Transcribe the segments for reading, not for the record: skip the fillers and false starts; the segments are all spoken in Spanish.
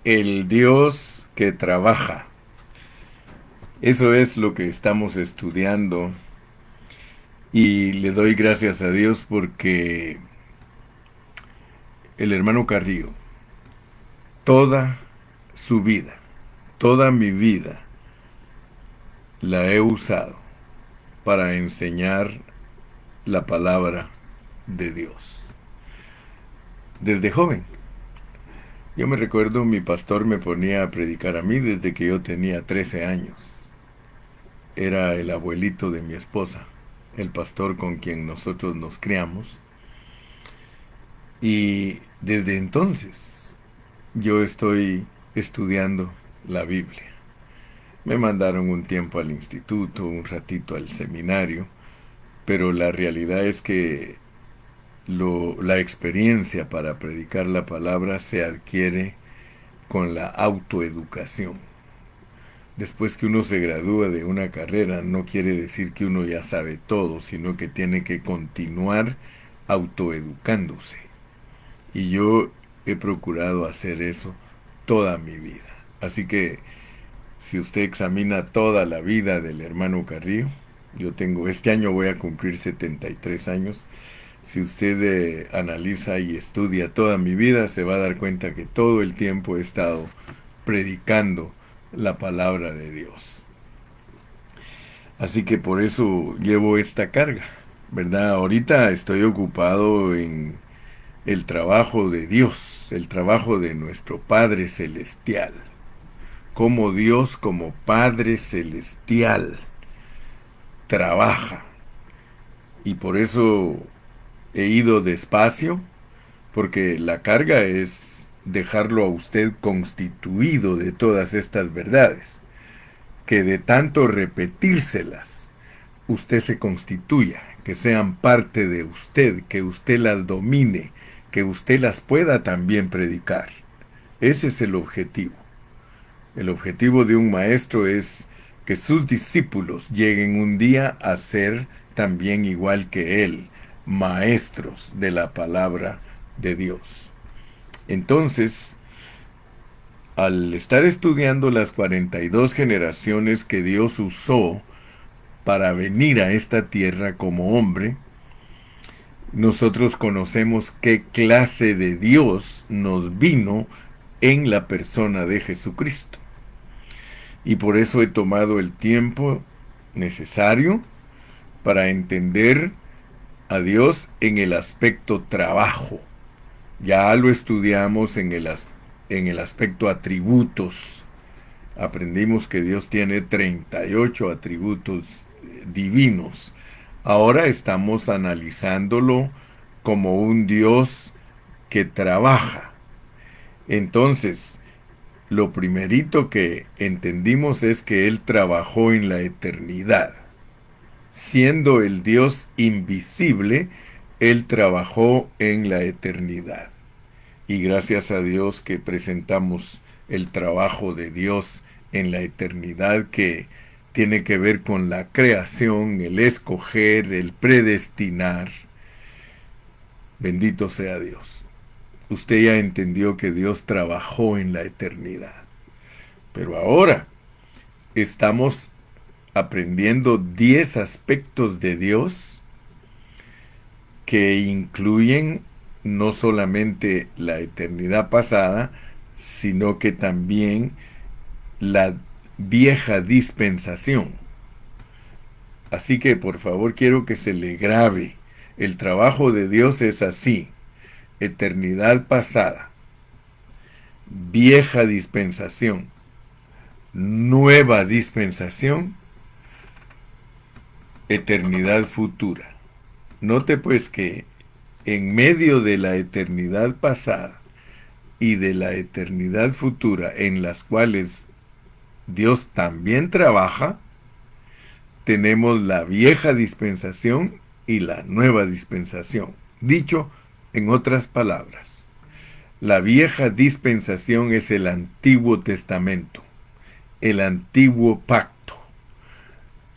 El Dios que trabaja. Eso es lo que estamos estudiando y le doy gracias a Dios porque el hermano Carrillo, toda su vida, toda mi vida, la he usado para enseñar la palabra de Dios. Desde joven. Yo me recuerdo mi pastor me ponía a predicar a mí desde que yo tenía 13 años. Era el abuelito de mi esposa, el pastor con quien nosotros nos criamos. Y desde entonces yo estoy estudiando la Biblia. Me mandaron un tiempo al instituto, un ratito al seminario, pero la realidad es que la experiencia para predicar la palabra se adquiere con la autoeducación. Después que uno se gradúa de una carrera, no quiere decir que uno ya sabe todo, sino que tiene que continuar autoeducándose. Y yo he procurado hacer eso toda mi vida. Así que si usted examina toda la vida del hermano Carrillo, este año voy a cumplir 73 años. Si usted analiza y estudia toda mi vida, se va a dar cuenta que todo el tiempo he estado predicando la palabra de Dios. Así que por eso llevo esta carga, ¿verdad? Ahorita estoy ocupado en el trabajo de Dios, el trabajo de nuestro Padre Celestial. Cómo Dios como Padre Celestial trabaja. Y por eso he ido despacio, porque la carga es dejarlo a usted constituido de todas estas verdades, que de tanto repetírselas, usted se constituya, que sean parte de usted, que usted las domine, que usted las pueda también predicar. Ese es el objetivo. El objetivo de un maestro es que sus discípulos lleguen un día a ser también igual que él, maestros de la palabra de Dios. Entonces, al estar estudiando las 42 generaciones que Dios usó para venir a esta tierra como hombre, nosotros conocemos qué clase de Dios nos vino en la persona de Jesucristo. Y por eso he tomado el tiempo necesario para entender a Dios en el aspecto trabajo. Ya lo estudiamos en el aspecto atributos. Aprendimos que Dios tiene 38 atributos divinos. Ahora estamos analizándolo como un Dios que trabaja. Entonces, lo primerito que entendimos es que Él trabajó en la eternidad. Siendo el Dios invisible, Él trabajó en la eternidad. Y gracias a Dios que presentamos el trabajo de Dios en la eternidad, que tiene que ver con la creación, el escoger, el predestinar. Bendito sea Dios. Usted ya entendió que Dios trabajó en la eternidad. Pero ahora estamos aprendiendo 10 aspectos de Dios que incluyen no solamente la eternidad pasada, sino que también la vieja dispensación. Así que por favor quiero que se le grabe. El trabajo de Dios es así: eternidad pasada, vieja dispensación, nueva dispensación, eternidad futura. Note pues que en medio de la eternidad pasada y de la eternidad futura, en las cuales Dios también trabaja, tenemos la vieja dispensación y la nueva dispensación. Dicho en otras palabras, la vieja dispensación es el Antiguo Testamento, el Antiguo Pacto.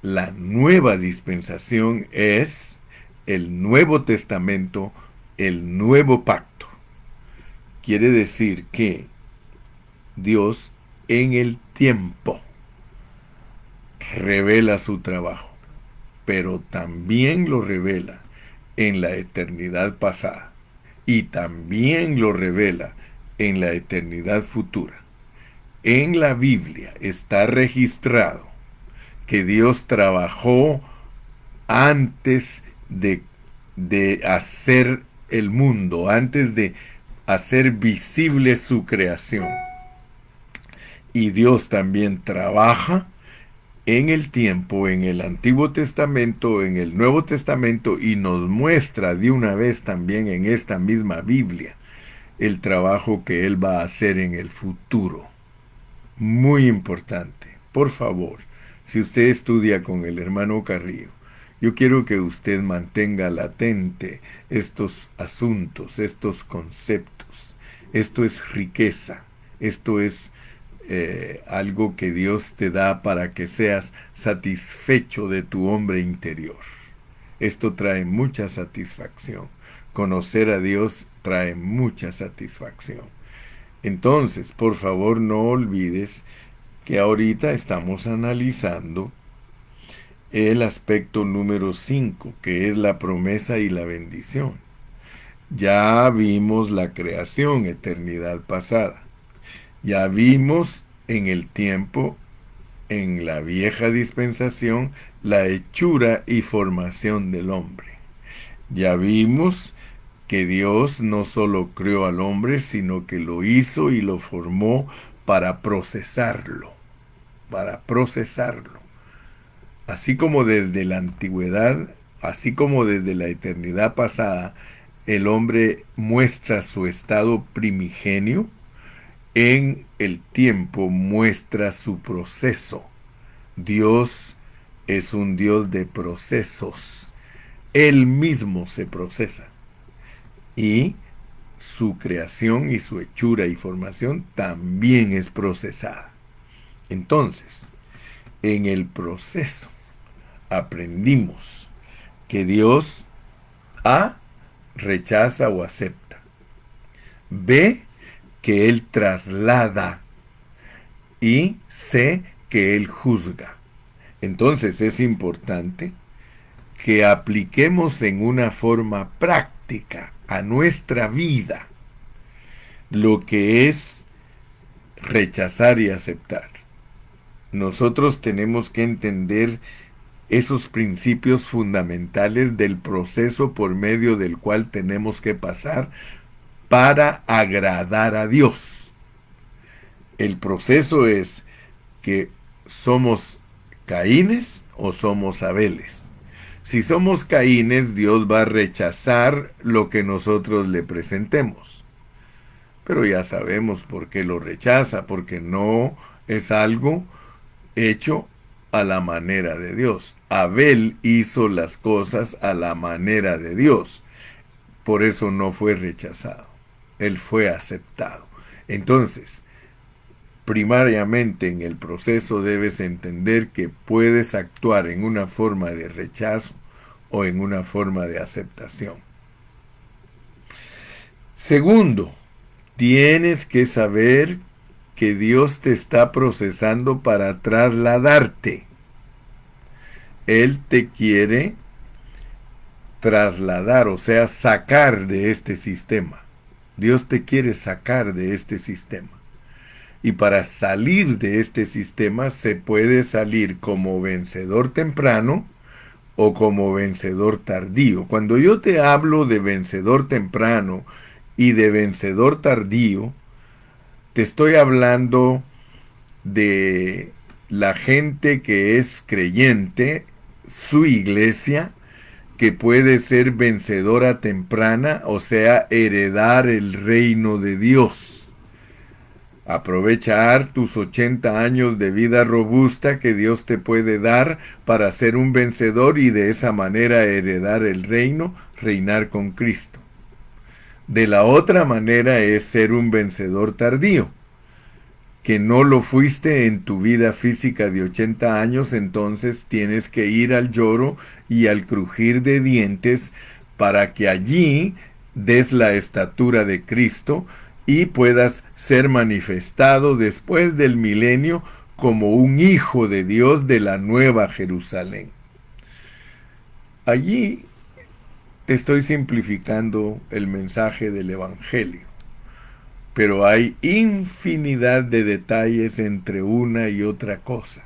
La nueva dispensación es el Nuevo Testamento, el Nuevo Pacto. Quiere decir que Dios en el tiempo revela su trabajo, pero también lo revela en la eternidad pasada y también lo revela en la eternidad futura. En la Biblia está registrado que Dios trabajó antes de hacer el mundo, antes de hacer visible su creación. Y Dios también trabaja en el tiempo, en el Antiguo Testamento, en el Nuevo Testamento, y nos muestra de una vez también en esta misma Biblia el trabajo que Él va a hacer en el futuro. Muy importante. Por favor, si usted estudia con el hermano Carrillo, yo quiero que usted mantenga latente estos asuntos, estos conceptos. Esto es riqueza. Esto es algo que Dios te da para que seas satisfecho de tu hombre interior. Esto trae mucha satisfacción. Conocer a Dios trae mucha satisfacción. Entonces, por favor, no olvides que ahorita estamos analizando el aspecto número 5, que es la promesa y la bendición. Ya vimos la creación, eternidad pasada. Ya vimos en el tiempo, en la vieja dispensación, la hechura y formación del hombre. Ya vimos que Dios no solo creó al hombre, sino que lo hizo y lo formó para procesarlo, para procesarlo. Así como desde la antigüedad, así como desde la eternidad pasada, el hombre muestra su estado primigenio, en el tiempo muestra su proceso. Dios es un Dios de procesos. Él mismo se procesa. Y su creación y su hechura y formación también es procesada. Entonces, en el proceso aprendimos que Dios A, rechaza o acepta. B, que Él traslada. Y C, que Él juzga. Entonces es importante que apliquemos en una forma práctica a nuestra vida lo que es rechazar y aceptar. Nosotros tenemos que entender esos principios fundamentales del proceso por medio del cual tenemos que pasar para agradar a Dios. El proceso es que somos Caínes o somos Abeles. Si somos Caínes, Dios va a rechazar lo que nosotros le presentemos. Pero ya sabemos por qué lo rechaza, porque no es algo hecho a la manera de Dios. Abel hizo las cosas a la manera de Dios. Por eso no fue rechazado. Él fue aceptado. Entonces, primariamente en el proceso debes entender que puedes actuar en una forma de rechazo o en una forma de aceptación. Segundo, tienes que saber que Dios te está procesando para trasladarte. Él te quiere trasladar, o sea, sacar de este sistema. Dios te quiere sacar de este sistema. Y para salir de este sistema se puede salir como vencedor temprano o como vencedor tardío. Cuando yo te hablo de vencedor temprano y de vencedor tardío, te estoy hablando de la gente que es creyente, su iglesia, que puede ser vencedora temprana, o sea, heredar el reino de Dios. Aprovechar tus 80 años de vida robusta que Dios te puede dar para ser un vencedor y de esa manera heredar el reino, reinar con Cristo. De la otra manera es ser un vencedor tardío, que no lo fuiste en tu vida física de 80 años, entonces tienes que ir al lloro y al crujir de dientes para que allí des la estatura de Cristo y puedas ser manifestado después del milenio como un hijo de Dios de la nueva Jerusalén. Allí te estoy simplificando el mensaje del Evangelio, pero hay infinidad de detalles entre una y otra cosa.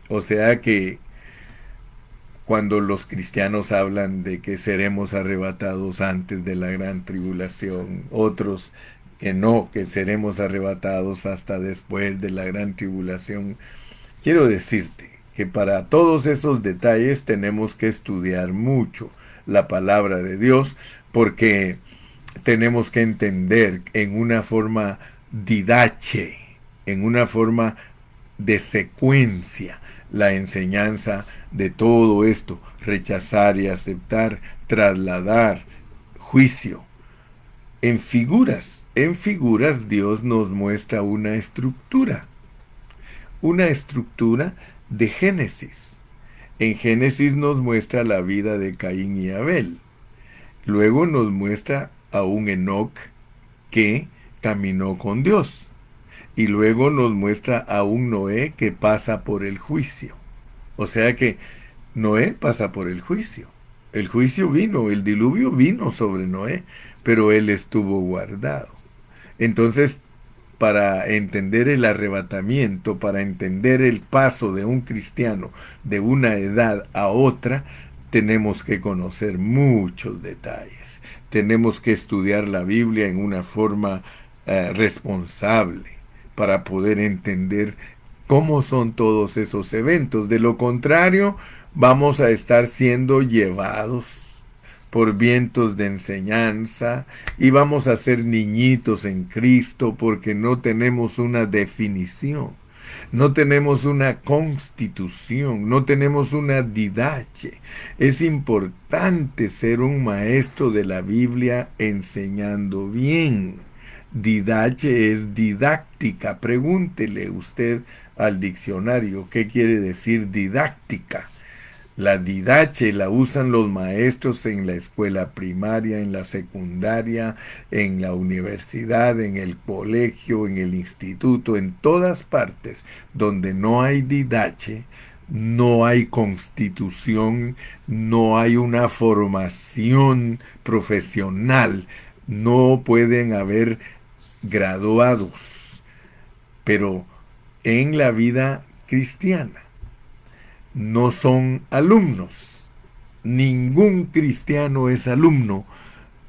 O sea que cuando los cristianos hablan de que seremos arrebatados antes de la gran tribulación, otros que no, que seremos arrebatados hasta después de la gran tribulación, quiero decirte que para todos esos detalles tenemos que estudiar mucho la palabra de Dios, porque tenemos que entender en una forma didache, en una forma de secuencia, la enseñanza de todo esto: rechazar y aceptar, trasladar, juicio. En figuras Dios nos muestra una estructura de Génesis. En Génesis nos muestra la vida de Caín y Abel. Luego nos muestra a un Enoc que caminó con Dios. Y luego nos muestra a un Noé que pasa por el juicio. O sea que Noé pasa por el juicio. El juicio vino, el diluvio vino sobre Noé, pero él estuvo guardado. Entonces, para entender el arrebatamiento, para entender el paso de un cristiano de una edad a otra, tenemos que conocer muchos detalles. Tenemos que estudiar la Biblia en una forma responsable para poder entender cómo son todos esos eventos. De lo contrario, vamos a estar siendo llevados por vientos de enseñanza y vamos a ser niñitos en Cristo porque no tenemos una definición, no tenemos una constitución, no tenemos una didache. Es importante ser un maestro de la Biblia enseñando bien. Didache es didáctica. Pregúntele usted al diccionario qué quiere decir didáctica. La didache la usan los maestros en la escuela primaria, en la secundaria, en la universidad, en el colegio, en el instituto, en todas partes donde no hay didache, no hay constitución, no hay una formación profesional, no pueden haber graduados. Pero en la vida cristiana no son alumnos. Ningún cristiano es alumno.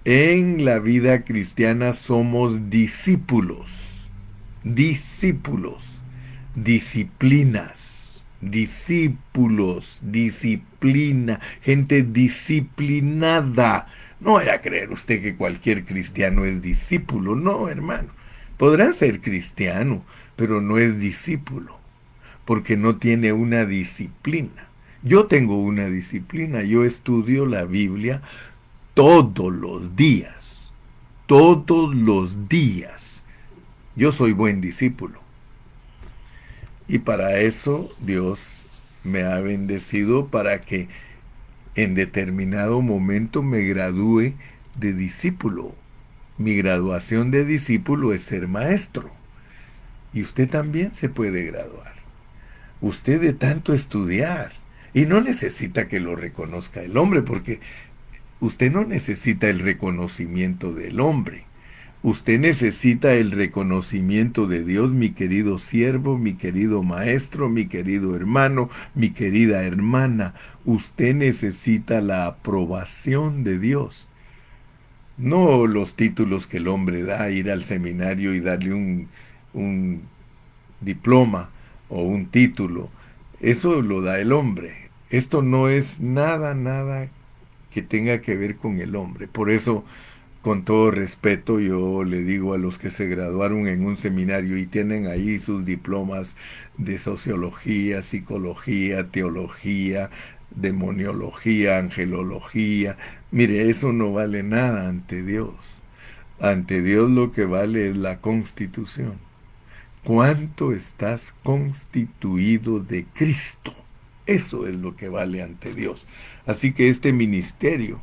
En la vida cristiana somos discípulos. Discípulos. Disciplinas. Discípulos. Disciplina. Gente disciplinada. No vaya a creer usted que cualquier cristiano es discípulo. No, hermano. Podrá ser cristiano, pero no es discípulo, porque no tiene una disciplina. Yo tengo una disciplina, yo estudio la Biblia todos los días, todos los días. Yo soy buen discípulo. Y para eso Dios me ha bendecido para que en determinado momento me gradúe de discípulo. Mi graduación de discípulo es ser maestro. Y usted también se puede graduar. Usted de tanto estudiar. Y no necesita que lo reconozca el hombre, porque usted no necesita el reconocimiento del hombre. Usted necesita el reconocimiento de Dios, mi querido siervo, mi querido maestro, mi querido hermano, mi querida hermana. Usted necesita la aprobación de Dios. No los títulos que el hombre da, ir al seminario y darle un diploma o un título. Eso lo da el hombre. Esto no es nada que tenga que ver con el hombre. Por eso, con todo respeto, yo le digo a los que se graduaron en un seminario y tienen ahí sus diplomas de sociología, psicología, teología, demoniología, angelología, mire, eso no vale nada ante Dios. Ante Dios lo que vale es la constitución. ¿Cuánto estás constituido de Cristo? Eso es lo que vale ante Dios. Así que este ministerio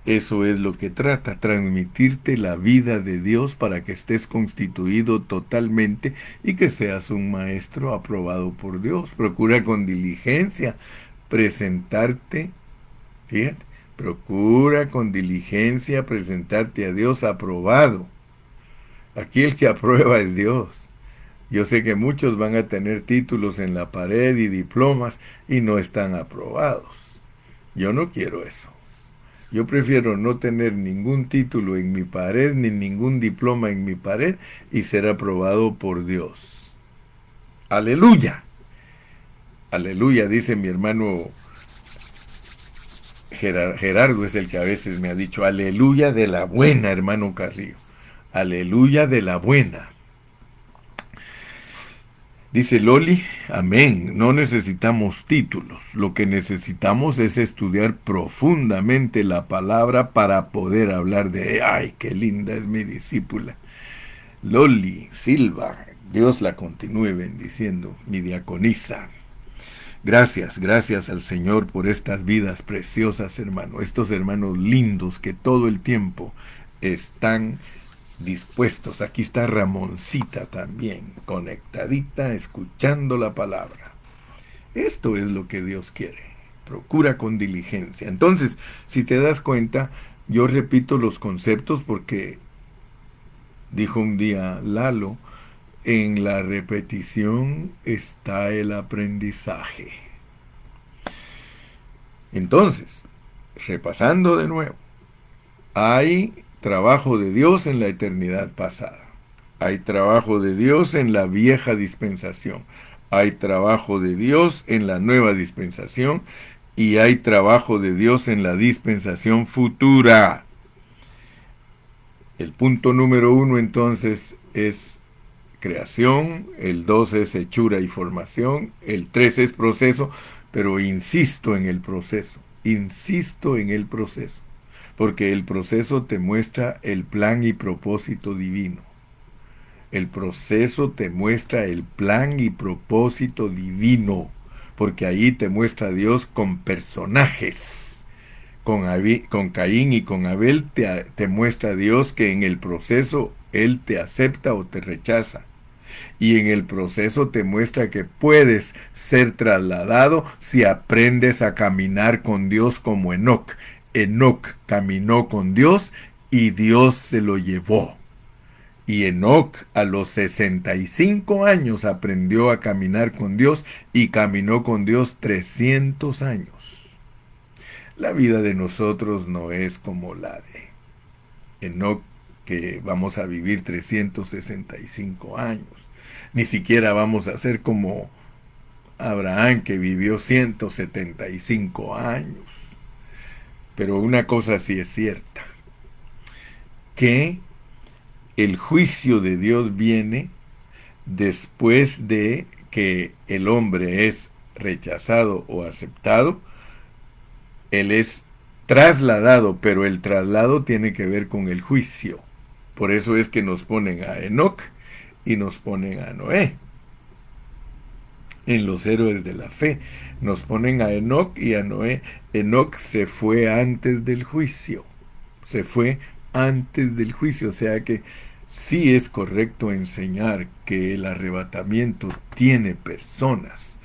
Eso es lo que trata, transmitirte la vida de Dios para que estés constituido totalmente y que seas un maestro aprobado por Dios. Procura con diligencia presentarte, fíjate, procura con diligencia presentarte a Dios aprobado. Aquí el que aprueba es Dios. Yo sé que muchos van a tener títulos en la pared y diplomas y no están aprobados. Yo no quiero eso. Yo prefiero no tener ningún título en mi pared ni ningún diploma en mi pared y ser aprobado por Dios. Aleluya. Aleluya, dice mi hermano Gerardo, es el que a veces me ha dicho, aleluya de la buena, hermano Carrillo. Aleluya de la buena. Dice Loli, amén, no necesitamos títulos, lo que necesitamos es estudiar profundamente la palabra para poder hablar de, ay, qué linda es mi discípula. Loli Silva, Dios la continúe bendiciendo, mi diaconisa. Gracias, gracias al Señor por estas vidas preciosas, hermano, estos hermanos lindos que todo el tiempo están dispuestos. Aquí está Ramoncita también, conectadita, escuchando la palabra. Esto es lo que Dios quiere. Procura con diligencia. Entonces, si te das cuenta, yo repito los conceptos porque dijo un día Lalo, en la repetición está el aprendizaje. Entonces, repasando de nuevo, hay trabajo de Dios en la eternidad pasada. Hay trabajo de Dios en la vieja dispensación. Hay trabajo de Dios en la nueva dispensación. Y hay trabajo de Dios en la dispensación futura. El punto número 1 entonces es creación, el 2 es hechura y formación, el 3 es proceso, pero insisto en el proceso, porque el proceso te muestra el plan y propósito divino. El proceso te muestra el plan y propósito divino, porque ahí te muestra Dios con personajes. Con Caín y con Abel te muestra Dios que en el proceso Él te acepta o te rechaza. Y en el proceso te muestra que puedes ser trasladado si aprendes a caminar con Dios como Enoc. Enoc caminó con Dios y Dios se lo llevó. Y Enoc a los 65 años aprendió a caminar con Dios y caminó con Dios 300 años. La vida de nosotros no es como la de Enoc, que vamos a vivir 365 años. Ni siquiera vamos a ser como Abraham, que vivió 175 años. Pero una cosa sí es cierta, que el juicio de Dios viene después de que el hombre es rechazado o aceptado. Él es trasladado, pero el traslado tiene que ver con el juicio. Por eso es que nos ponen a Enoc y nos ponen a Noé. En los héroes de la fe nos ponen a Enoc y a Noé. Enoc se fue antes del juicio. Se fue antes del juicio. O sea que sí es correcto enseñar que el arrebatamiento tiene personas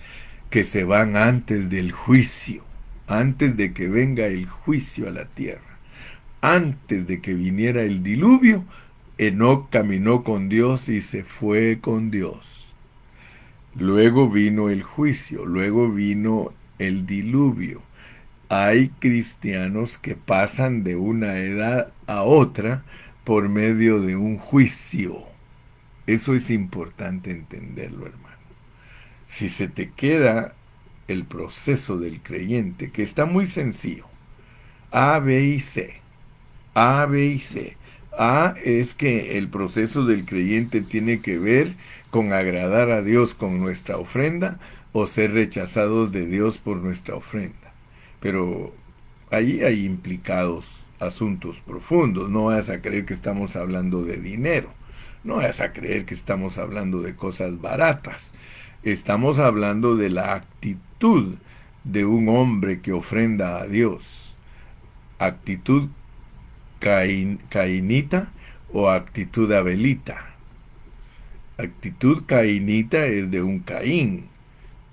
que se van antes del juicio, antes de que venga el juicio a la tierra. Antes de que viniera el diluvio, Enoc caminó con Dios y se fue con Dios. Luego vino el juicio, luego vino el diluvio. Hay cristianos que pasan de una edad a otra por medio de un juicio. Eso es importante entenderlo, hermano. Si se te queda el proceso del creyente, que está muy sencillo, A, B y C. A, B y C. A es que el proceso del creyente tiene que ver con agradar a Dios con nuestra ofrenda o ser rechazados de Dios por nuestra ofrenda. Pero ahí hay implicados asuntos profundos. No vas a creer que estamos hablando de dinero. No vas a creer que estamos hablando de cosas baratas. Estamos hablando de la actitud de un hombre que ofrenda a Dios. Actitud cainita o actitud abelita. Actitud cainita es de un Caín,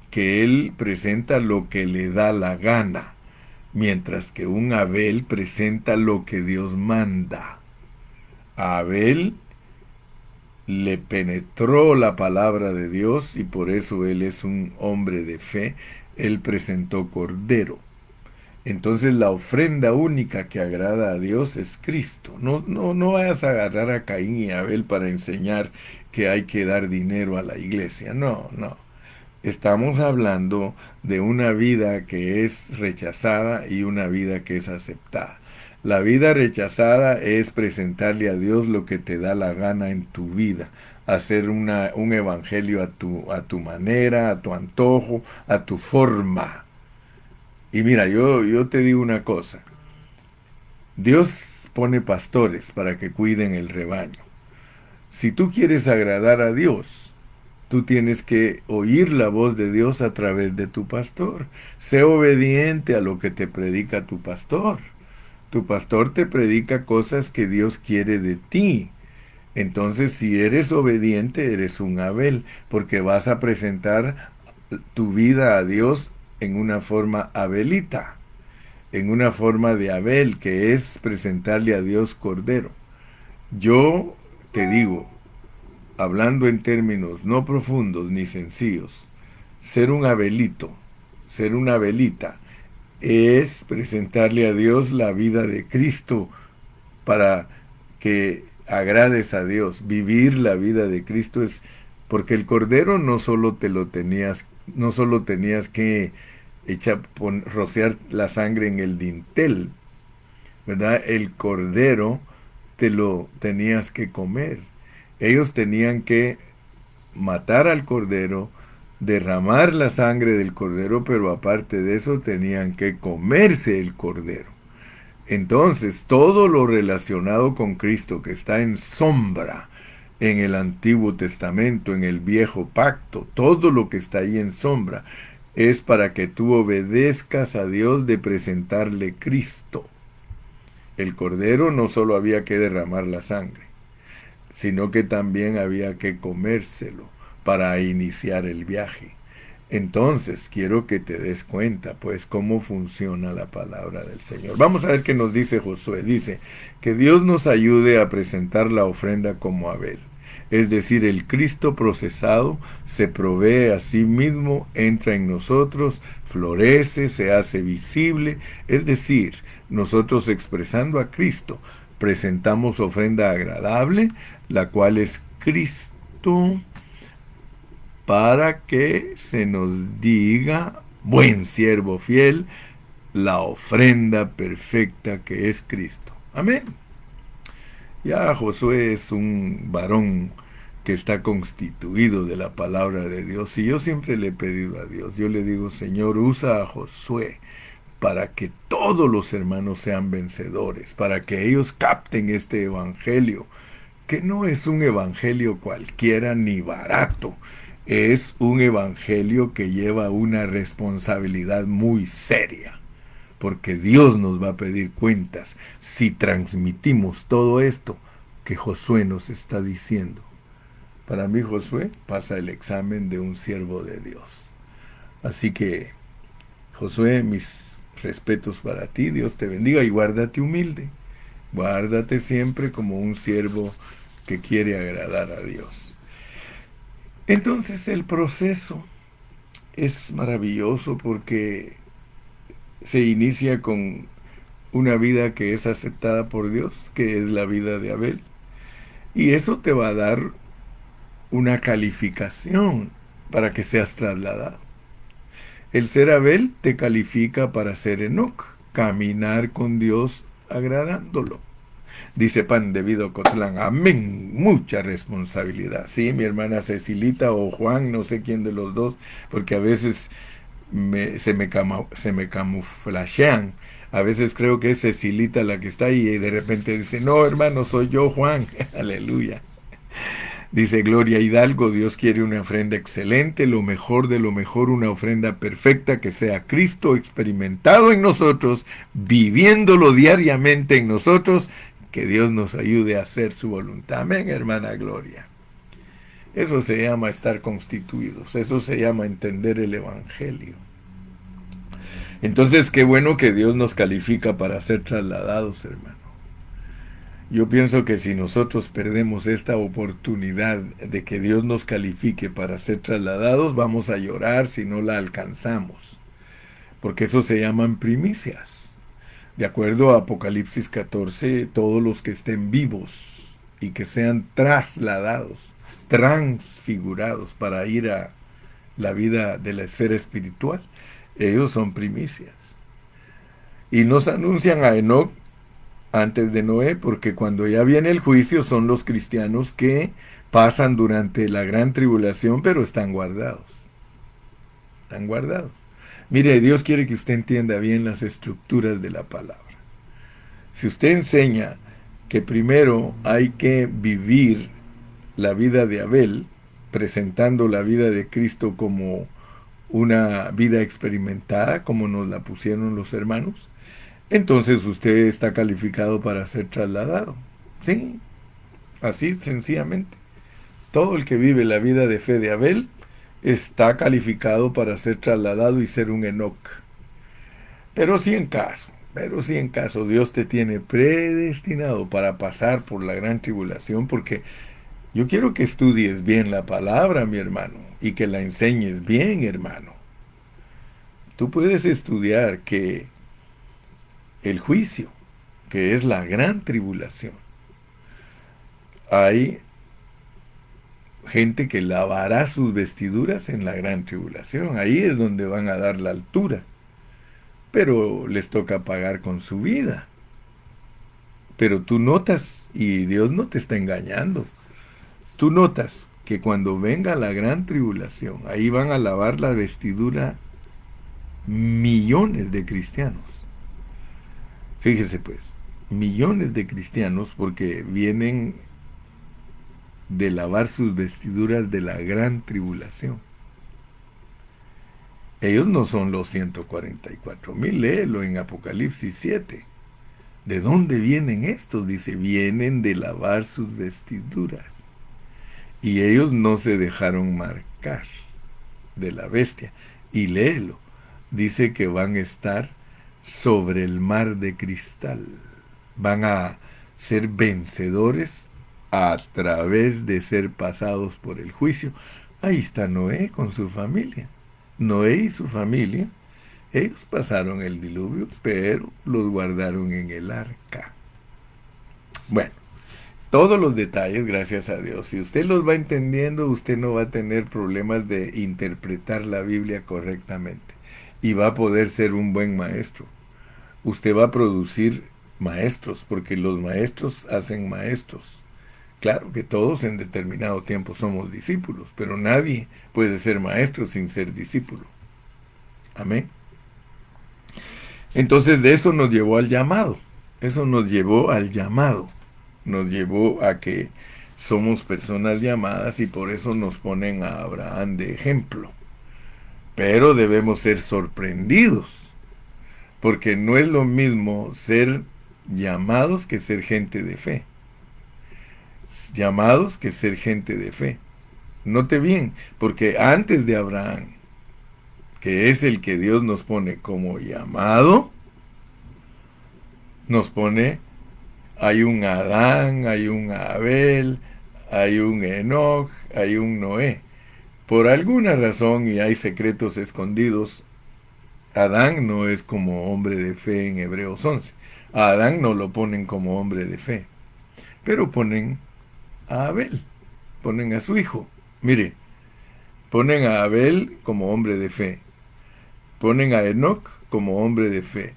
que él presenta lo que le da la gana, mientras que un Abel presenta lo que Dios manda. A Abel le penetró la palabra de Dios y por eso él es un hombre de fe. Él presentó cordero. Entonces la ofrenda única que agrada a Dios es Cristo. No vayas a agarrar a Caín y Abel para enseñar que hay que dar dinero a la iglesia. No. Estamos hablando de una vida que es rechazada y una vida que es aceptada. La vida rechazada es presentarle a Dios lo que te da la gana en tu vida, hacer un evangelio a tu manera, a tu antojo, a tu forma. Y mira, yo te digo una cosa, Dios pone pastores para que cuiden el rebaño. Si tú quieres agradar a Dios, tú tienes que oír la voz de Dios a través de tu pastor. Sé obediente a lo que te predica tu pastor. Tu pastor te predica cosas que Dios quiere de ti. Entonces, si eres obediente, eres un Abel, porque vas a presentar tu vida a Dios en una forma abelita, en una forma de Abel, que es presentarle a Dios cordero. Yo te digo, hablando en términos no profundos ni sencillos, ser un abelito, ser una abelita, es presentarle a Dios la vida de Cristo para que agrades a Dios. Vivir la vida de Cristo es porque el cordero no solo tenías que rociar la sangre en el dintel, ¿verdad? El cordero te lo tenías que comer. Ellos tenían que matar al cordero, derramar la sangre del cordero, pero aparte de eso tenían que comerse el cordero. Entonces, todo lo relacionado con Cristo que está en sombra en el Antiguo Testamento, en el Viejo Pacto, todo lo que está ahí en sombra, es para que tú obedezcas a Dios de presentarle Cristo. El cordero no solo había que derramar la sangre, sino que también había que comérselo para iniciar el viaje. Entonces, quiero que te des cuenta, pues, cómo funciona la palabra del Señor. Vamos a ver qué nos dice Josué. Dice, que Dios nos ayude a presentar la ofrenda como Abel. Es decir, el Cristo procesado se provee a sí mismo, entra en nosotros, florece, se hace visible. Es decir, nosotros expresando a Cristo, presentamos ofrenda agradable, la cual es Cristo, para que se nos diga, buen siervo fiel, la ofrenda perfecta que es Cristo. Amén. Ya Josué es un varón que está constituido de la palabra de Dios. Y yo siempre le he pedido a Dios, yo le digo, Señor, usa a Josué para que todos los hermanos sean vencedores, para que ellos capten este evangelio, que no es un evangelio cualquiera ni barato, es un evangelio que lleva una responsabilidad muy seria, porque Dios nos va a pedir cuentas si transmitimos todo esto que Josué nos está diciendo. Para mí Josué pasa el examen de un siervo de Dios. Así que, Josué, mis respetos para ti, Dios te bendiga y guárdate humilde. Guárdate siempre como un siervo que quiere agradar a Dios. Entonces el proceso es maravilloso porque se inicia con una vida que es aceptada por Dios, que es la vida de Abel. Y eso te va a dar una calificación para que seas trasladado. El ser Abel te califica para ser Enoc, caminar con Dios agradándolo. Dice Pan de Cotlán, amén, mucha responsabilidad. Sí, mi hermana Cecilita o Juan, no sé quién de los dos, porque a veces se me camuflajean. A veces creo que es Cecilita la que está ahí y de repente dice, no hermano, soy yo Juan, aleluya. Dice Gloria Hidalgo, Dios quiere una ofrenda excelente, lo mejor de lo mejor, una ofrenda perfecta que sea Cristo experimentado en nosotros, viviéndolo diariamente en nosotros, Que Dios nos ayude a hacer su voluntad. Amén, hermana Gloria. Eso se llama estar constituidos, eso se llama entender el Evangelio. Entonces, qué bueno que Dios nos califica para ser trasladados, hermano. Yo pienso que si nosotros perdemos esta oportunidad de que Dios nos califique para ser trasladados, vamos a llorar si no la alcanzamos, porque eso se llaman primicias. De acuerdo a Apocalipsis 14, todos los que estén vivos y que sean trasladados, transfigurados para ir a la vida de la esfera espiritual, ellos son primicias. Y nos anuncian a Enoc antes de Noé, porque cuando ya viene el juicio son los cristianos que pasan durante la gran tribulación, pero están guardados. Están guardados. Mire, Dios quiere que usted entienda bien las estructuras de la palabra. Si usted enseña que primero hay que vivir la vida de Abel, presentando la vida de Cristo como una vida experimentada, como nos la pusieron los hermanos, entonces usted está calificado para ser trasladado. Sí, así sencillamente. Todo el que vive la vida de fe de Abel está calificado para ser trasladado y ser un Enoc. Pero si en caso Dios te tiene predestinado para pasar por la gran tribulación, porque yo quiero que estudies bien la palabra, mi hermano, y que la enseñes bien, hermano. Tú puedes estudiar que el juicio, que es la gran tribulación, hay gente que lavará sus vestiduras en la gran tribulación. Ahí es donde van a dar la altura. Pero les toca pagar con su vida. Pero tú notas, y Dios no te está engañando, tú notas que cuando venga la gran tribulación, ahí van a lavar la vestidura millones de cristianos. Fíjese pues, millones de cristianos porque vienen de lavar sus vestiduras de la gran tribulación. Ellos no son los 144,000, léelo en Apocalipsis 7. ¿De dónde vienen estos? Dice, vienen de lavar sus vestiduras. Y ellos no se dejaron marcar de la bestia. Y léelo, dice que van a estar sobre el mar de cristal. Van a ser vencedores a través de ser pasados por el juicio. Ahí está Noé con su familia. Noé y su familia, ellos pasaron el diluvio, pero los guardaron en el arca. Bueno, todos los detalles, gracias a Dios. Si usted los va entendiendo, usted no va a tener problemas de interpretar la Biblia correctamente y va a poder ser un buen maestro. Usted va a producir maestros, porque los maestros hacen maestros. Claro que todos en determinado tiempo somos discípulos, pero nadie puede ser maestro sin ser discípulo. Amén. Entonces de eso nos llevó al llamado. Eso nos llevó al llamado. Nos llevó a que somos personas llamadas y por eso nos ponen a Abraham de ejemplo. Pero debemos ser sorprendidos, porque no es lo mismo ser llamados que ser gente de fe. Llamados que ser gente de fe. Note bien, porque antes de Abraham, que es el que Dios nos pone como llamado, nos pone, hay un Adán, hay un Abel, hay un Enoc, hay un Noé. Por alguna razón, y hay secretos escondidos, Adán no es como hombre de fe en Hebreos 11. A Adán no lo ponen como hombre de fe, pero ponen a Abel, ponen a su hijo. Mire, ponen a Abel como hombre de fe, ponen a Enoc como hombre de fe,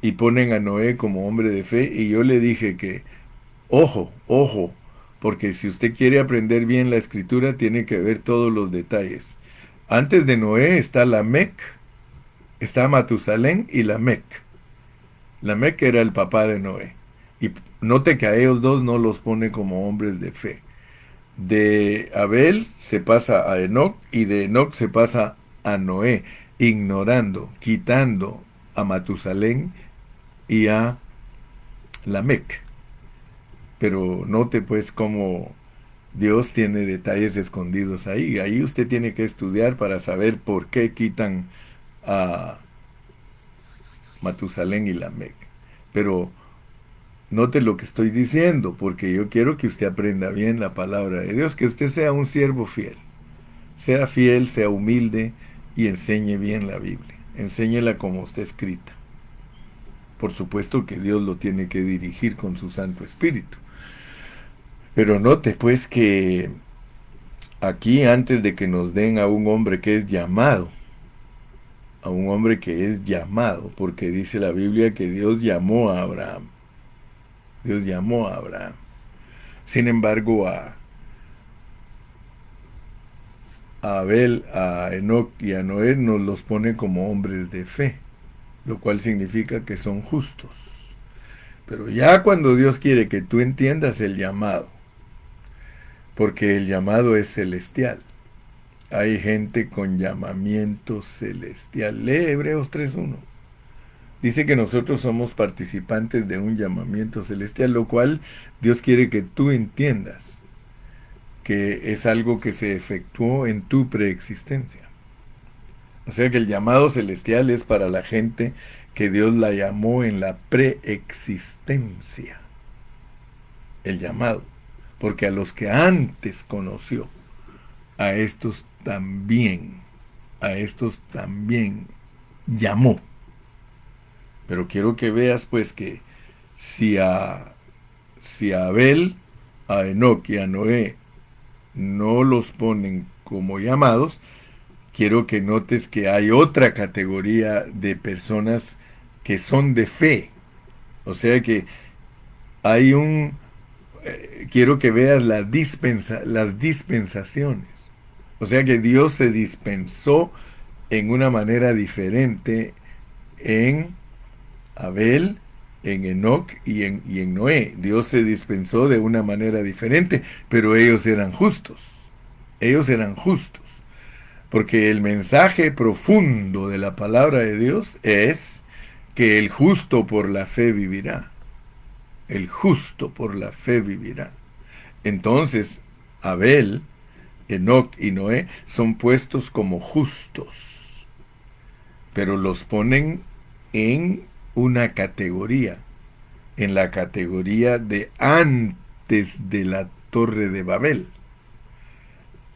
y ponen a Noé como hombre de fe, y yo le dije que, ojo, ojo, porque si usted quiere aprender bien la escritura, tiene que ver todos los detalles. Antes de Noé está Lamec, está Matusalén y Lamec. Lamec era el papá de Noé. Y note que a ellos dos no los pone como hombres de fe. De Abel se pasa a Enoc y de Enoc se pasa a Noé, ignorando, quitando a Matusalén y a Lamec. Pero note pues cómo Dios tiene detalles escondidos ahí. Ahí usted tiene que estudiar para saber por qué quitan a Matusalén y Lamec. Pero note lo que estoy diciendo, porque yo quiero que usted aprenda bien la palabra de Dios, que usted sea un siervo fiel. Sea fiel, sea humilde y enseñe bien la Biblia. Enséñela como está escrita. Por supuesto que Dios lo tiene que dirigir con su Santo Espíritu. Pero note pues que aquí, antes de que nos den a un hombre que es llamado, a un hombre que es llamado, porque dice la Biblia que Dios llamó a Abraham. Dios llamó a Abraham. Sin embargo, a Abel, a Enoc y a Noé nos los pone como hombres de fe, lo cual significa que son justos. Pero ya cuando Dios quiere que tú entiendas el llamado, porque el llamado es celestial. Hay gente con llamamiento celestial. Lee Hebreos 3:1. Dice que nosotros somos participantes de un llamamiento celestial, lo cual Dios quiere que tú entiendas que es algo que se efectuó en tu preexistencia. O sea que el llamado celestial es para la gente que Dios la llamó en la preexistencia. El llamado. Porque a los que antes conoció, a estos también llamó. Pero quiero que veas pues que si si a Abel, a Enoc y a Noé no los ponen como llamados, quiero que notes que hay otra categoría de personas que son de fe. O sea que hay quiero que veas las dispensaciones. O sea que Dios se dispensó en una manera diferente en Abel, en Enoc y en Noé. Dios se dispensó de una manera diferente, pero ellos eran justos. Ellos eran justos. Porque el mensaje profundo de la palabra de Dios es que el justo por la fe vivirá. El justo por la fe vivirá. Entonces, Abel, Enoc y Noé son puestos como justos, pero los ponen en una categoría, en la categoría de antes de la Torre de Babel.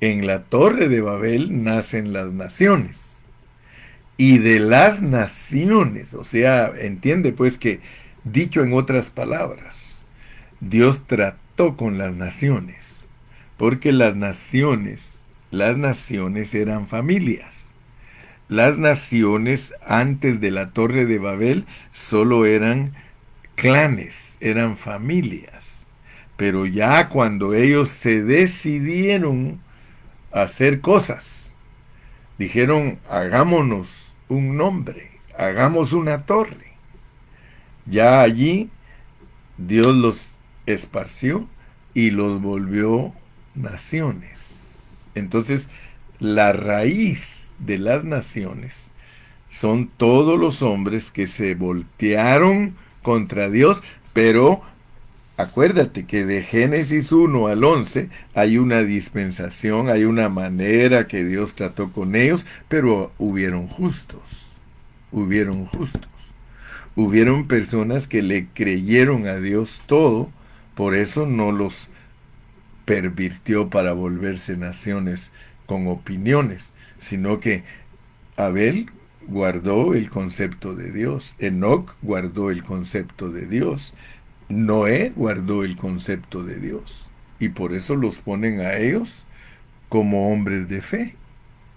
En la Torre de Babel nacen las naciones. Y de las naciones, o sea, entiende pues que, dicho en otras palabras, Dios trató con las naciones, porque las naciones eran familias. Las naciones antes de la Torre de Babel solo eran clanes, eran familias. Pero ya cuando ellos se decidieron a hacer cosas, dijeron, hagámonos un nombre, hagamos una torre. Ya allí Dios los esparció y los volvió naciones. Entonces, la raíz de las naciones son todos los hombres que se voltearon contra Dios, pero acuérdate que de Génesis 1 al 11 hay una dispensación, hay una manera que Dios trató con ellos, pero hubieron justos, hubieron justos. Hubieron personas que le creyeron a Dios todo, por eso no los pervirtió para volverse naciones con opiniones, sino que Abel guardó el concepto de Dios, Enoc guardó el concepto de Dios, Noé guardó el concepto de Dios, y por eso los ponen a ellos como hombres de fe,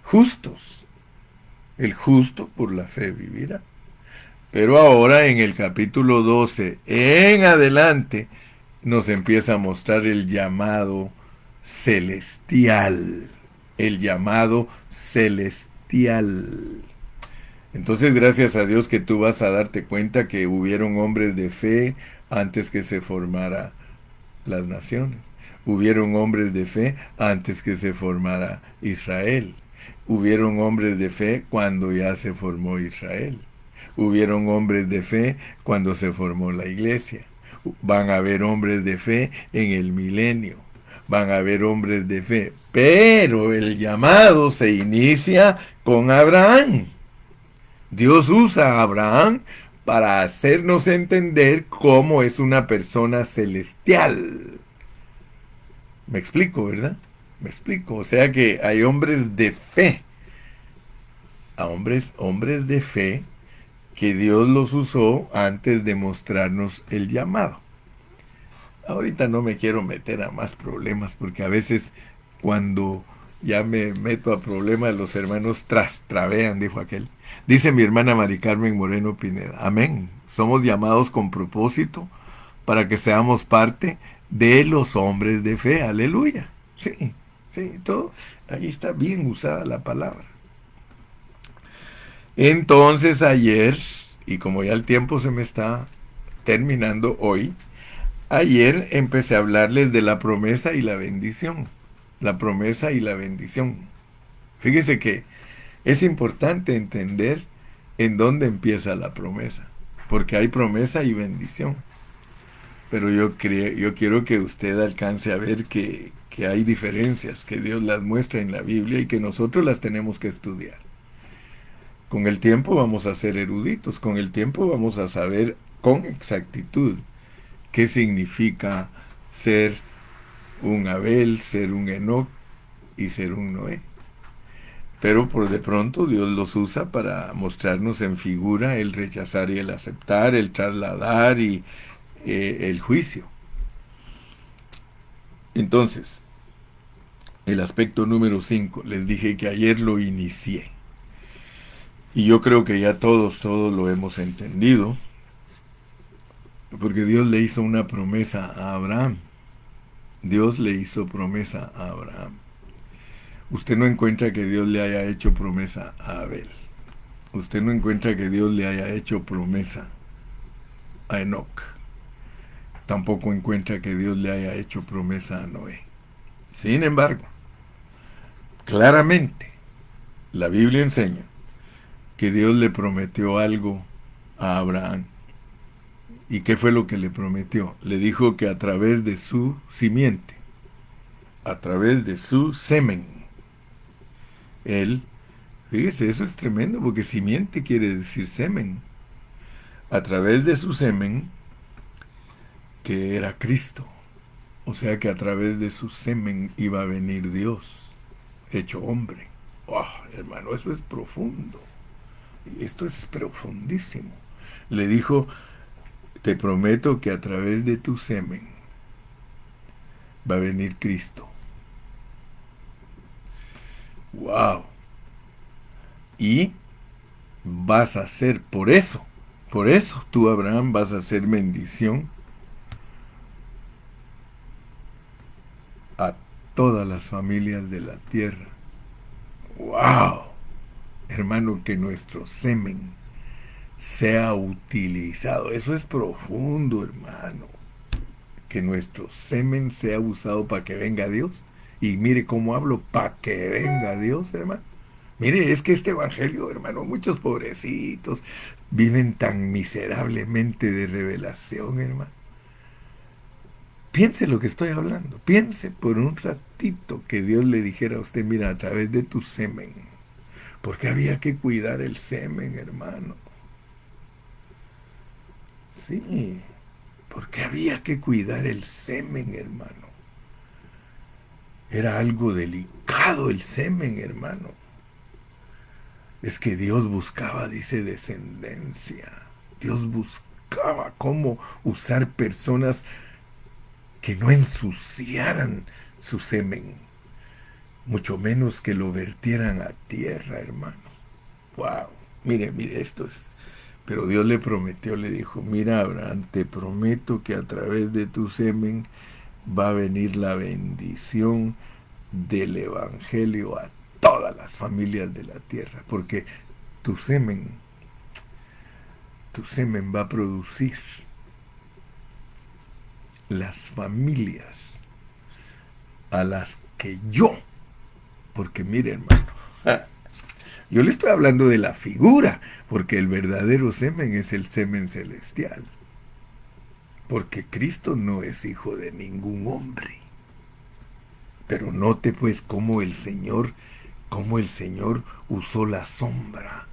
justos. El justo por la fe vivirá. Pero ahora en el capítulo 12 en adelante nos empieza a mostrar el llamado celestial. El llamado celestial. Entonces, gracias a Dios que tú vas a darte cuenta que hubieron hombres de fe antes que se formara las naciones. Hubieron hombres de fe antes que se formara Israel. Hubieron hombres de fe cuando ya se formó Israel. Hubieron hombres de fe cuando se formó la iglesia. Van a haber hombres de fe en el milenio. Van a haber hombres de fe. Pero el llamado se inicia con Abraham. Dios usa a Abraham para hacernos entender cómo es una persona celestial. Me explico, ¿verdad? Me explico. O sea que hay hombres de fe. A hombres de fe que Dios los usó antes de mostrarnos el llamado. Ahorita no me quiero meter a más problemas porque a veces cuando ya me meto a problemas los hermanos trastravean, dijo aquel. Dice mi hermana Mari Carmen Moreno Pineda. Amén. Somos llamados con propósito para que seamos parte de los hombres de fe. Aleluya. Sí, sí, todo. Ahí está bien usada la palabra. Entonces ayer, y como ya el tiempo se me está terminando hoy, ayer empecé a hablarles de la promesa y la bendición. La promesa y la bendición. Fíjese que es importante entender en dónde empieza la promesa. Porque hay promesa y bendición. Pero yo quiero que usted alcance a ver que hay diferencias, que Dios las muestra en la Biblia y que nosotros las tenemos que estudiar. Con el tiempo vamos a ser eruditos, con el tiempo vamos a saber con exactitud qué significa ser un Abel, ser un Enoc y ser un Noé. Pero por de pronto Dios los usa para mostrarnos en figura el rechazar y el aceptar, el trasladar y el juicio. Entonces, el aspecto número 5, les dije que ayer lo inicié. Y yo creo que ya todos lo hemos entendido, porque Dios le hizo una promesa a Abraham. Dios le hizo promesa a Abraham. Usted no encuentra que Dios le haya hecho promesa a Abel. Usted no encuentra que Dios le haya hecho promesa a Enoc. Tampoco encuentra que Dios le haya hecho promesa a Noé. Sin embargo, claramente, la Biblia enseña que Dios le prometió algo a Abraham. ¿Y qué fue lo que le prometió? Le dijo que a través de su simiente, a través de su semen, él, fíjese, eso es tremendo, porque simiente quiere decir semen. A través de su semen, que era Cristo. O sea que a través de su semen iba a venir Dios, hecho hombre. Oh, hermano, eso es profundo. Y esto es profundísimo. Le dijo, te prometo que a través de tu semen va a venir Cristo. ¡Wow! Y vas a ser, por eso tú, Abraham, vas a ser bendición a todas las familias de la tierra. ¡Wow! Hermano, que nuestro semen sea utilizado. Eso es profundo, hermano. Que nuestro semen sea usado para que venga Dios. Y mire cómo hablo, para que venga Dios, hermano. Mire, es que este evangelio, hermano, muchos pobrecitos viven tan miserablemente de revelación, hermano. Piense lo que estoy hablando. Piense por un ratito que Dios le dijera a usted, mira, a través de tu semen. Porque había que cuidar el semen, hermano. Sí, porque había que cuidar el semen, hermano. Era algo delicado el semen, hermano. Es que Dios buscaba, dice, descendencia. Dios buscaba cómo usar personas que no ensuciaran su semen, mucho menos que lo vertieran a tierra, hermano. Wow, mire, esto es. Pero Dios le prometió, le dijo, mira, Abraham, te prometo que a través de tu semen va a venir la bendición del evangelio a todas las familias de la tierra, porque tu semen va a producir las familias a las que yo, porque mire, hermano, yo le estoy hablando de la figura, porque el verdadero semen es el semen celestial. porque Cristo no es hijo de ningún hombre. Pero note pues cómo el Señor usó la sombra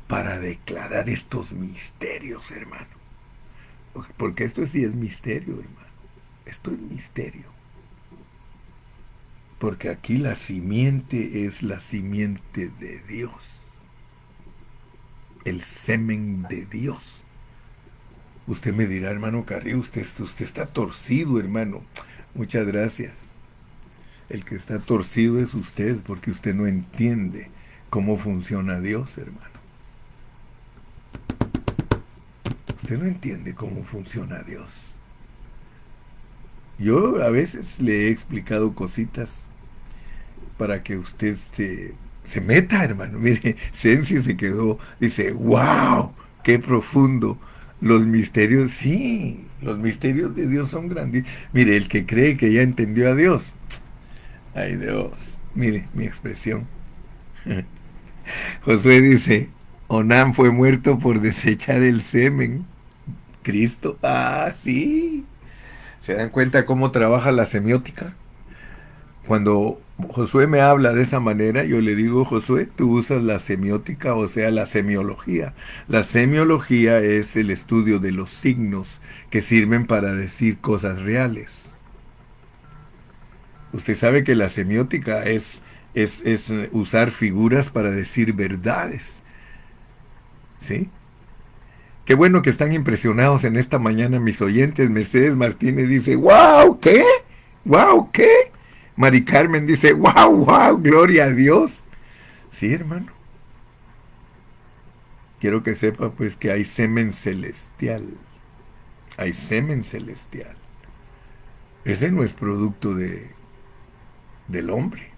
para declarar estos misterios, hermano. Porque esto sí es misterio, hermano. Esto es misterio. Porque aquí la simiente es la simiente de Dios. El semen de Dios. Usted me dirá, hermano Carrillo, usted está torcido, hermano. Muchas gracias. El que está torcido es usted, porque usted no entiende cómo funciona Dios, hermano. Usted no entiende cómo funciona Dios. Yo a veces le he explicado cositas para que usted se meta, hermano. Mire, Sensi se quedó, dice, wow, qué profundo. Los misterios, sí, los misterios de Dios son grandes. Mire, el que cree que ya entendió a Dios, ay Dios, mire mi expresión. Josué dice, Onán fue muerto por desechar el semen. Cristo, ah, sí. ¿Se dan cuenta cómo trabaja la semiótica? Cuando Josué me habla de esa manera, yo le digo, Josué, tú usas la semiótica, o sea, la semiología. La semiología es el estudio de los signos que sirven para decir cosas reales. Usted sabe que la semiótica es usar figuras para decir verdades. ¿Sí? Qué bueno que están impresionados en esta mañana mis oyentes. Mercedes Martínez dice, wow, ¿qué? Wow, ¿qué? Mari Carmen dice, wow, wow, gloria a Dios. Sí, hermano. Quiero que sepa pues que hay semen celestial. Hay semen celestial. Ese no es producto del hombre.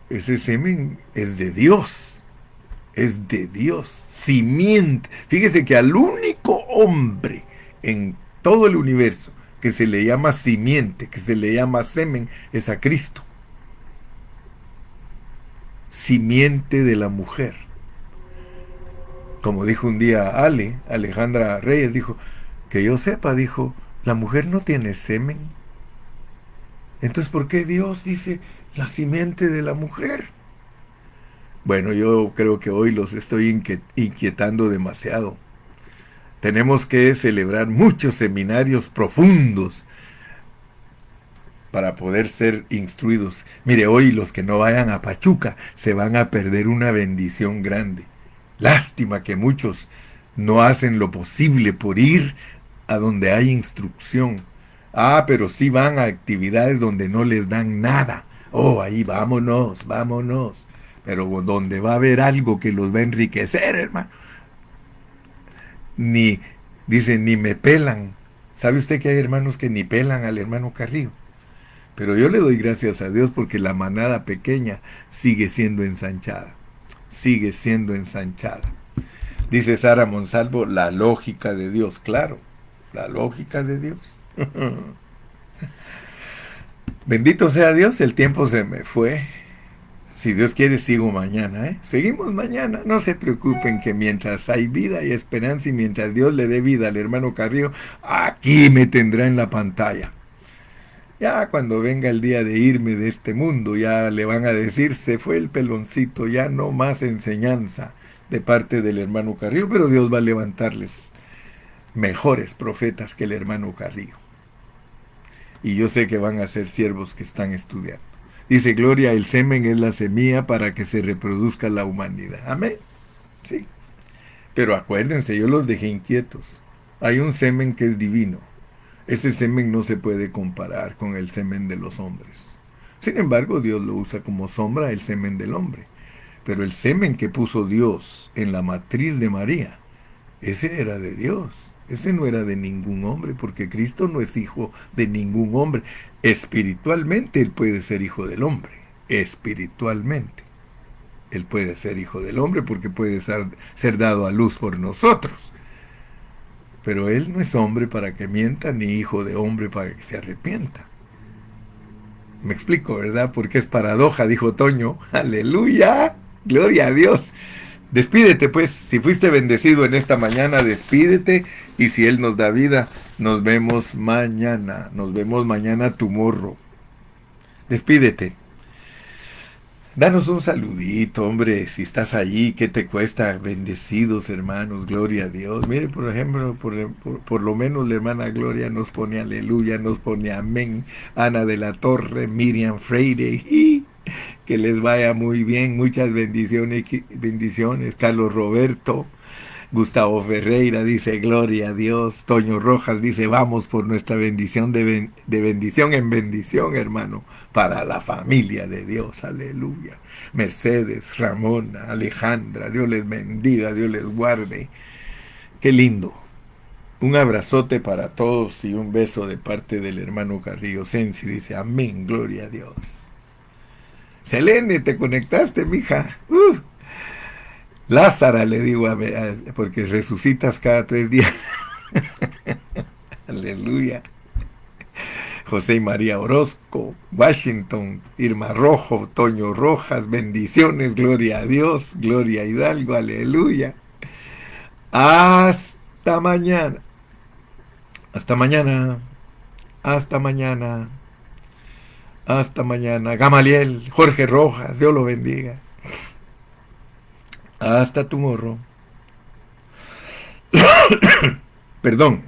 Ese semen es de Dios. Es de Dios. Simiente. Fíjese que al único hombre en todo el universo que se le llama simiente, que se le llama semen, es a Cristo. Simiente de la mujer. Como dijo un día Alejandra Reyes, dijo, que yo sepa, dijo, la mujer no tiene semen. Entonces, ¿por qué Dios dice la simiente de la mujer? Bueno, yo creo que hoy los estoy inquietando demasiado. Tenemos que celebrar muchos seminarios profundos para poder ser instruidos. Mire, hoy los que no vayan a Pachuca se van a perder una bendición grande. Lástima que muchos no hacen lo posible por ir a donde hay instrucción. Ah, pero sí van a actividades donde no les dan nada. Oh, ahí vámonos, vámonos. Pero donde va a haber algo que los va a enriquecer, hermano. Ni, dicen, ni me pelan. ¿Sabe usted que hay hermanos que ni pelan al hermano Carrillo? Pero yo le doy gracias a Dios porque la manada pequeña sigue siendo ensanchada. Sigue siendo ensanchada. Dice Sara Monsalvo, la lógica de Dios. Claro, la lógica de Dios. Bendito sea Dios, el tiempo se me fue. Si Dios quiere, sigo mañana, ¿eh? Seguimos mañana. No se preocupen que mientras hay vida y esperanza y mientras Dios le dé vida al hermano Carrillo, aquí me tendrá en la pantalla. Ya cuando venga el día de irme de este mundo, ya le van a decir, se fue el peloncito, ya no más enseñanza de parte del hermano Carrillo, pero Dios va a levantarles mejores profetas que el hermano Carrillo. Y yo sé que van a ser siervos que están estudiando. Dice Gloria, el semen es la semilla para que se reproduzca la humanidad. Amén. Sí. Pero acuérdense, yo los dejé inquietos. Hay un semen que es divino. Ese semen no se puede comparar con el semen de los hombres. Sin embargo, Dios lo usa como sombra el semen del hombre. Pero el semen que puso Dios en la matriz de María, ese era de Dios. Ese no era de ningún hombre, porque Cristo no es hijo de ningún hombre. Espiritualmente Él puede ser hijo del hombre. Espiritualmente. Él puede ser hijo del hombre porque puede ser dado a luz por nosotros. Pero Él no es hombre para que mienta, ni hijo de hombre para que se arrepienta. Me explico, ¿verdad? Porque es paradoja, dijo Toño. Aleluya, gloria a Dios. Despídete pues, si fuiste bendecido en esta mañana, despídete y si Él nos da vida, nos vemos mañana. Nos vemos mañana tomorrow. Despídete. Danos un saludito, hombre, si estás allí, ¿qué te cuesta? Bendecidos hermanos, gloria a Dios. Mire, por ejemplo, por lo menos la hermana Gloria nos pone aleluya, nos pone amén. Ana de la Torre, Miriam Freire, que les vaya muy bien, muchas bendiciones, bendiciones. Carlos Roberto, Gustavo Ferreira dice gloria a Dios. Toño Rojas dice vamos por nuestra bendición de bendición en bendición, hermano, para la familia de Dios. Aleluya. Mercedes, Ramona, Alejandra, Dios les bendiga, Dios les guarde. Qué lindo. Un abrazote para todos y un beso de parte del hermano Carrillo Sensi. Dice amén, gloria a Dios. Selene, te conectaste, mija. Lázara, le digo, porque resucitas cada 3 días. Aleluya. José y María Orozco, Washington, Irma Rojo, Toño Rojas, bendiciones, gloria a Dios, gloria a Hidalgo, aleluya. Hasta mañana. Hasta mañana. Hasta mañana. Hasta mañana. Gamaliel, Jorge Rojas, Dios lo bendiga. Hasta tu morro. Perdón.